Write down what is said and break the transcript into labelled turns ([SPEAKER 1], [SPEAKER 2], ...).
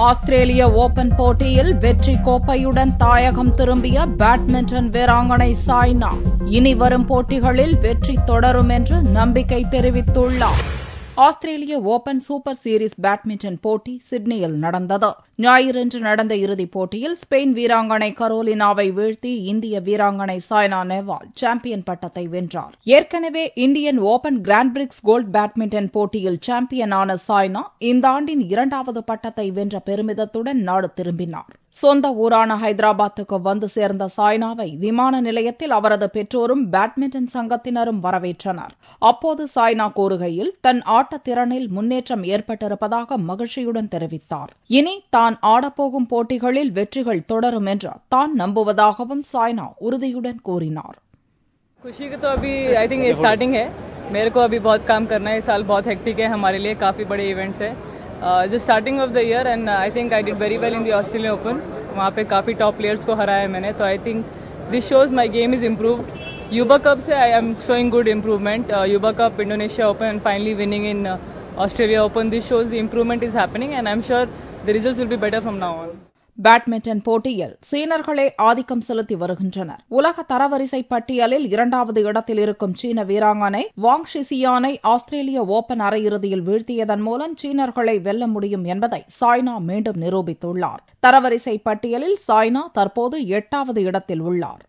[SPEAKER 1] ஆஸ்திரேலிய open போட்டியில் வெற்றி கோப்பையுடன் தாயகம் திரும்பிய பேட்மிண்டன் வீராங்கனை சாய்னா இனி வரும் போட்டிகளில் வெற்றி தொடரும் என்று நம்பிக்கை தெரிவித்துள்ளார். ஆஸ்திரேலிய ஓபன் சூப்பர் சீரிஸ் பேட்மிண்டன் போட்டி சிட்னியில் நடந்தது. ஞாயிறன்று நடந்த இறுதிப் போட்டியில் ஸ்பெயின் வீராங்கனை கரோலினாவை வீழ்த்தி இந்திய வீராங்கனை சாய்னா நேவால் சாம்பியன் பட்டத்தை வென்றார். ஏற்கனவே Indian Open Grand Prix gold badminton போட்டியில் சாம்பியனான சாய்னா இந்த ஆண்டின் 2வது பட்டத்தை வென்ற பெருமிதத்துடன் நாடு திரும்பினார். சொந்த ஊரான ஹைதராபாத்துக்கு வந்து சேர்ந்த சாய்னாவை விமான நிலையத்தில் அவரது பெற்றோரும் பேட்மிண்டன் சங்கத்தினரும் வரவேற்றனர். அப்போது சாய்னா கூறுகையில் தன் ஆட்டத்திறனில் முன்னேற்றம் ஏற்பட்டிருப்பதாக மகிழ்ச்சியுடன் தெரிவித்தார். இனி தான் ஆடப்போகும் போட்டிகளில் வெற்றிகள் தொடரும் என்று தான் நம்புவதாகவும் சாய்னா உறுதியுடன் கூறினார்.
[SPEAKER 2] खुशी की तो अभी आई थिंक स्टार्टिंग है. मेरे को अभी बहुत काम करना है. इस साल बहुत हेक्टिक है हमारे लिए, काफी बड़े इवेंट्स है. The starting of the year and I think I did very well in the Australian Open. वहाँ पे काफी टॉप प्लेयर्स को हराया मैंने, तो I think this shows my game is improved. Yuva Cup से I am showing good improvement. Yuva Cup, Indonesia Open and finally winning in Australia Open. This shows the improvement is happening and I am sure the results will be better from now on.
[SPEAKER 1] Badminton போட்டியில் சீனர்களே ஆதிக்கம் செலுத்தி வருகின்றனர். உலக தரவரிசை பட்டியலில் 2வது இடத்தில் இருக்கும் சீன வீராங்கனை வாங் ஷிசியானை ஆஸ்திரேலிய ஓபன் அரையிறுதியில் வீழ்த்தியதன் மூலம் சீனர்களை வெல்ல முடியும் என்பதை சாய்னா மீண்டும் நிரூபித்துள்ளார். தரவரிசை பட்டியலில் சாய்னா தற்போது 8வது இடத்தில் உள்ளார்.